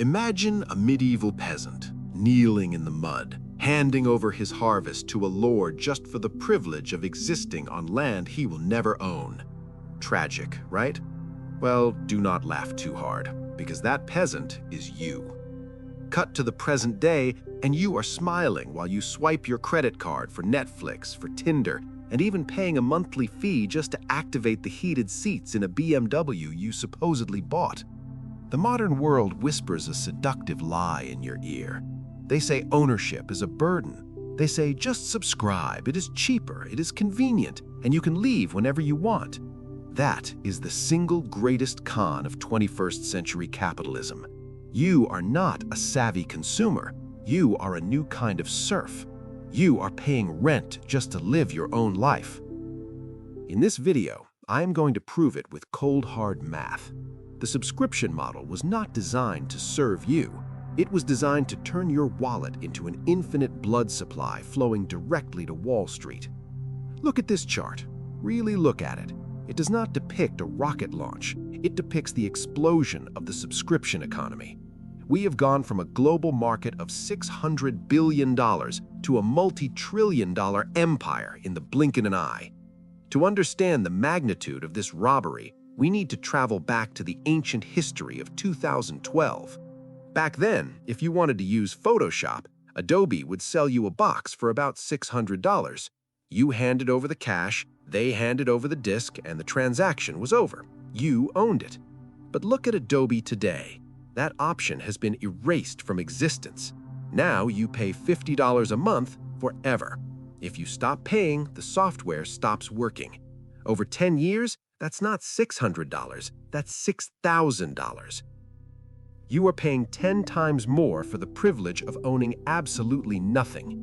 Imagine a medieval peasant, kneeling in the mud, handing over his harvest to a lord just for the privilege of existing on land he will never own. Tragic, right? Well, do not laugh too hard, because that peasant is you. Cut to the present day, and you are smiling while you swipe your credit card for Netflix, for Tinder, and even paying a monthly fee just to activate the heated seats in a BMW you supposedly bought. The modern world whispers a seductive lie in your ear. They say ownership is a burden. They say just subscribe, it is cheaper, it is convenient, and you can leave whenever you want. That is the single greatest con of 21st century capitalism. You are not a savvy consumer. You are a new kind of serf. You are paying rent just to live your own life. In this video, I am going to prove it with cold hard math. The subscription model was not designed to serve you. It was designed to turn your wallet into an infinite blood supply flowing directly to Wall Street. Look at this chart. Really look at it. It does not depict a rocket launch. It depicts the explosion of the subscription economy. We have gone from a global market of $600 billion to a multi-trillion-dollar empire in the blink of an eye. To understand the magnitude of this robbery, we need to travel back to the ancient history of 2012. Back then, if you wanted to use Photoshop, Adobe would sell you a box for about $600. You handed over the cash, they handed over the disk, and the transaction was over. You owned it. But look at Adobe today. That option has been erased from existence. Now you pay $50 a month forever. If you stop paying, the software stops working. Over 10 years, that's not $600, that's $6,000. You are paying 10 times more for the privilege of owning absolutely nothing.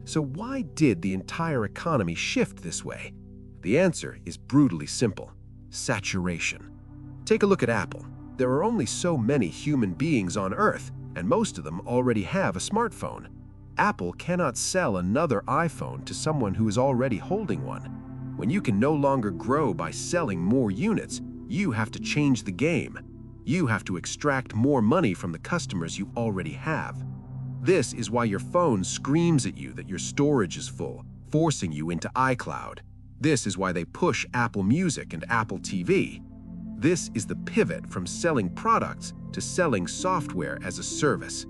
So why did the entire economy shift this way? The answer is brutally simple: saturation. Take a look at Apple. There are only so many human beings on Earth, and most of them already have a smartphone. Apple cannot sell another iPhone to someone who is already holding one. When you can no longer grow by selling more units, you have to change the game. You have to extract more money from the customers you already have. This is why your phone screams at you that your storage is full, forcing you into iCloud. This is why they push Apple Music and Apple TV. This is the pivot from selling products to selling software as a service.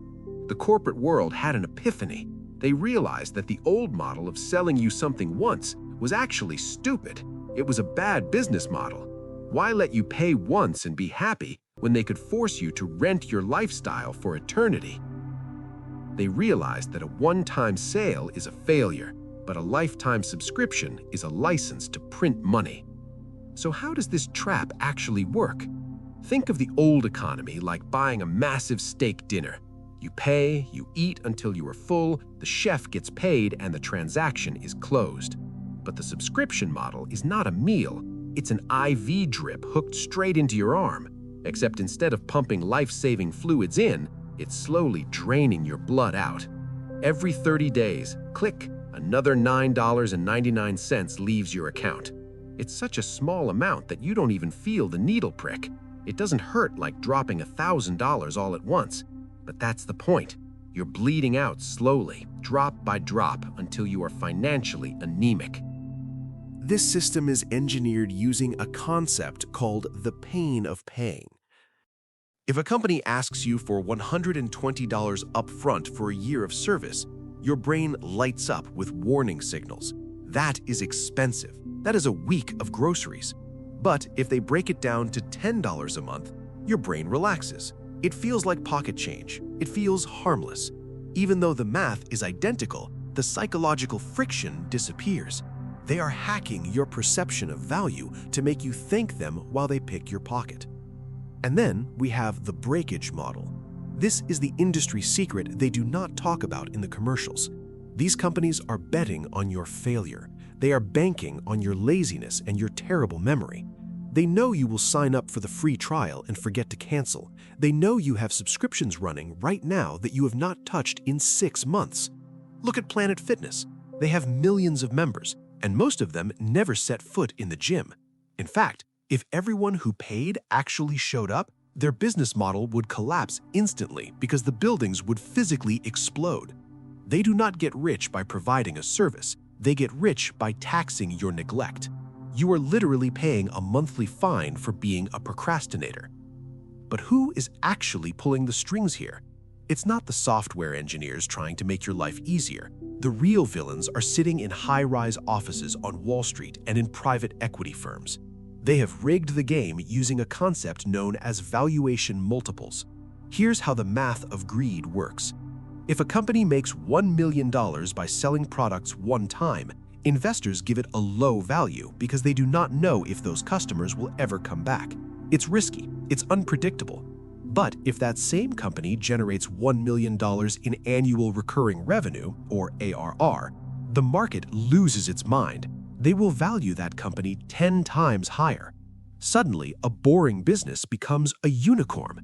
The corporate world had an epiphany. They realized that the old model of selling you something once was actually stupid. It was a bad business model. Why let you pay once and be happy when they could force you to rent your lifestyle for eternity? They realized that a one-time sale is a failure, but a lifetime subscription is a license to print money. So how does this trap actually work? Think of the old economy like buying a massive steak dinner. You pay, you eat until you are full, the chef gets paid, and the transaction is closed. But the subscription model is not a meal. It's an IV drip hooked straight into your arm. Except instead of pumping life-saving fluids in, it's slowly draining your blood out. Every 30 days, click, another $9.99 leaves your account. It's such a small amount that you don't even feel the needle prick. It doesn't hurt like dropping $1,000 all at once. But that's the point. You're bleeding out slowly, drop by drop, until you are financially anemic. This system is engineered using a concept called the pain of paying. If a company asks you for $120 upfront for a year of service, your brain lights up with warning signals. That is expensive. That is a week of groceries. But if they break it down to $10 a month, your brain relaxes. It feels like pocket change. It feels harmless. Even though the math is identical, the psychological friction disappears. They are hacking your perception of value to make you thank them while they pick your pocket. And then we have the breakage model. This is the industry secret they do not talk about in the commercials. These companies are betting on your failure. They are banking on your laziness and your terrible memory. They know you will sign up for the free trial and forget to cancel. They know you have subscriptions running right now that you have not touched in 6 months. Look at Planet Fitness. They have millions of members, and most of them never set foot in the gym. In fact, if everyone who paid actually showed up, Their business model would collapse instantly because the buildings would physically explode. They do not get rich by providing a service. They get rich by taxing your neglect. You are literally paying a monthly fine for being a procrastinator. But who is actually pulling the strings here? It's not the software engineers trying to make your life easier. The real villains are sitting in high-rise offices on Wall Street and in private equity firms. They have rigged the game using a concept known as valuation multiples. Here's how the math of greed works. If a company makes $1 million by selling products one time, investors give it a low value because they do not know if those customers will ever come back. It's risky, it's unpredictable. But if that same company generates $1 million in annual recurring revenue, or ARR, the market loses its mind. They will value that company 10 times higher. Suddenly, a boring business becomes a unicorn.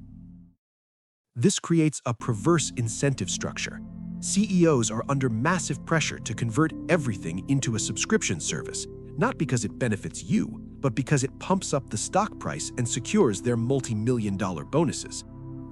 This creates a perverse incentive structure. CEOs are under massive pressure to convert everything into a subscription service, not because it benefits you, but because it pumps up the stock price and secures their multi-million-dollar bonuses.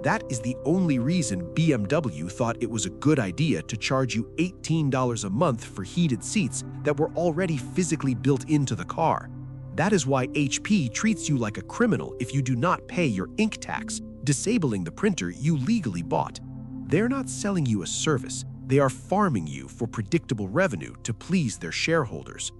That is the only reason BMW thought it was a good idea to charge you $18 a month for heated seats that were already physically built into the car. That is why HP treats you like a criminal if you do not pay your ink tax, disabling the printer you legally bought. They're not selling you a service, they are farming you for predictable revenue to please their shareholders.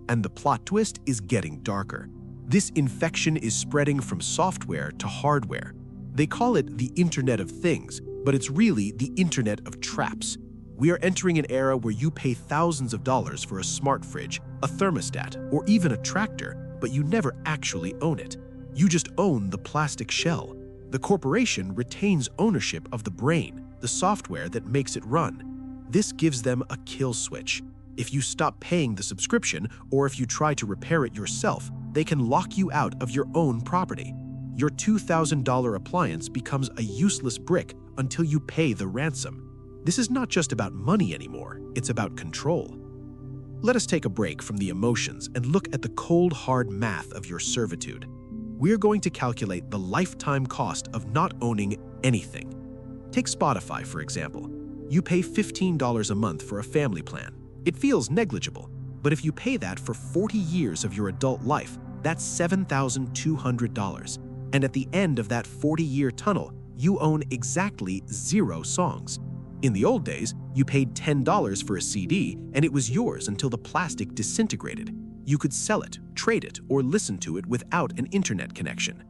And the plot twist is getting darker. This infection is spreading from software to hardware. They call it the Internet of Things, but it's really the Internet of Traps. We are entering an era where you pay thousands of dollars for a smart fridge, a thermostat, or even a tractor, but you never actually own it. You just own the plastic shell. The corporation retains ownership of the brain, the software that makes it run. This gives them a kill switch. If you stop paying the subscription, or if you try to repair it yourself, they can lock you out of your own property. Your $2,000 appliance becomes a useless brick until you pay the ransom. This is not just about money anymore, it's about control. Let us take a break from the emotions and look at the cold, hard math of your servitude. We're going to calculate the lifetime cost of not owning anything. Take Spotify, for example. You pay $15 a month for a family plan. It feels negligible, but if you pay that for 40 years of your adult life, that's $7,200. And at the end of that 40-year tunnel, you own exactly 0 songs. In the old days, you paid $10 for a CD, and it was yours until the plastic disintegrated. You could sell it, trade it, or listen to it without an internet connection.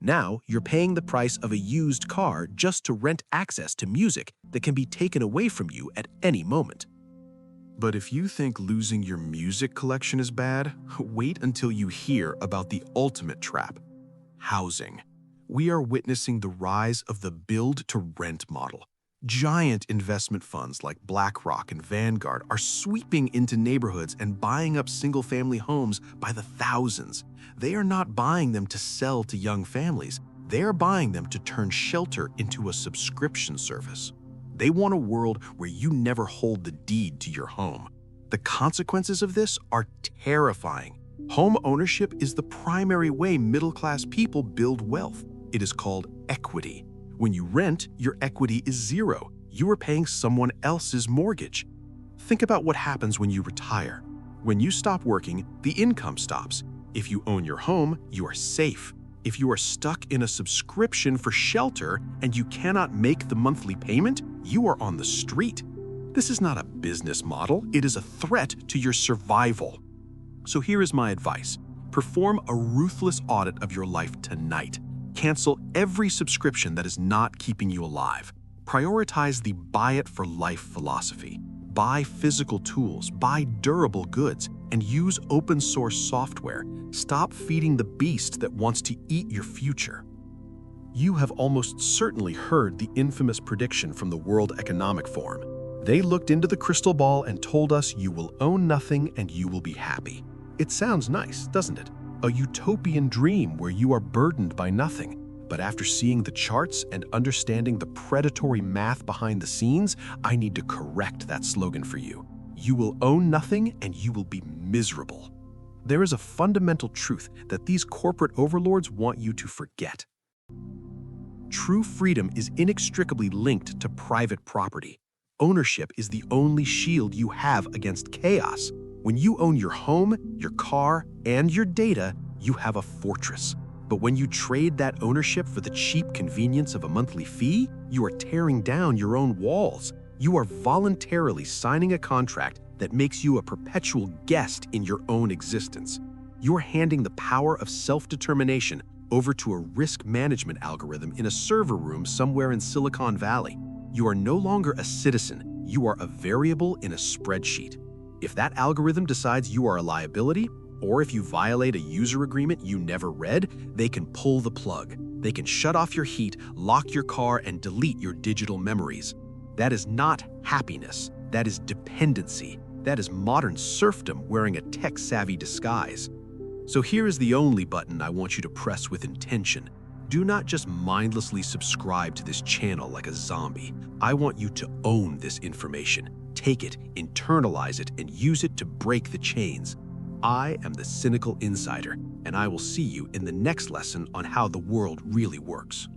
Now, you're paying the price of a used car just to rent access to music that can be taken away from you at any moment. But if you think losing your music collection is bad, wait until you hear about the ultimate trap: housing. We are witnessing the rise of the build-to-rent model. Giant investment funds like BlackRock and Vanguard are sweeping into neighborhoods and buying up single-family homes by the thousands. They are not buying them to sell to young families. They are buying them to turn shelter into a subscription service. They want a world where you never hold the deed to your home. The consequences of this are terrifying. Home ownership is the primary way middle-class people build wealth. It is called equity. When you rent, your equity is 0. You are paying someone else's mortgage. Think about what happens when you retire. When you stop working, the income stops. If you own your home, you are safe. If you are stuck in a subscription for shelter and you cannot make the monthly payment, you are on the street. This is not a business model, it is a threat to your survival. So here is my advice. Perform a ruthless audit of your life tonight. Cancel every subscription that is not keeping you alive. Prioritize the buy it for life philosophy. Buy physical tools, buy durable goods, and use open source software. Stop feeding the beast that wants to eat your future. You have almost certainly heard the infamous prediction from the World Economic Forum. They looked into the crystal ball and told us you will own nothing and you will be happy. It sounds nice, doesn't it? A utopian dream where you are burdened by nothing. But after seeing the charts and understanding the predatory math behind the scenes, I need to correct that slogan for you. You will own nothing and you will be miserable. There is a fundamental truth that these corporate overlords want you to forget. True freedom is inextricably linked to private property. Ownership is the only shield you have against chaos. When you own your home, your car, and your data, you have a fortress. But when you trade that ownership for the cheap convenience of a monthly fee, you are tearing down your own walls. You are voluntarily signing a contract that makes you a perpetual guest in your own existence. You're handing the power of self-determination over to a risk management algorithm in a server room somewhere in Silicon Valley. You are no longer a citizen, you are a variable in a spreadsheet. If that algorithm decides you are a liability, or if you violate a user agreement you never read, they can pull the plug. They can shut off your heat, lock your car, and delete your digital memories. That is not happiness. That is dependency. That is modern serfdom wearing a tech-savvy disguise. So here is the only button I want you to press with intention. Do not just mindlessly subscribe to this channel like a zombie. I want you to own this information. Take it, internalize it, and use it to break the chains. I am the Cynical Insider, and I will see you in the next lesson on how the world really works.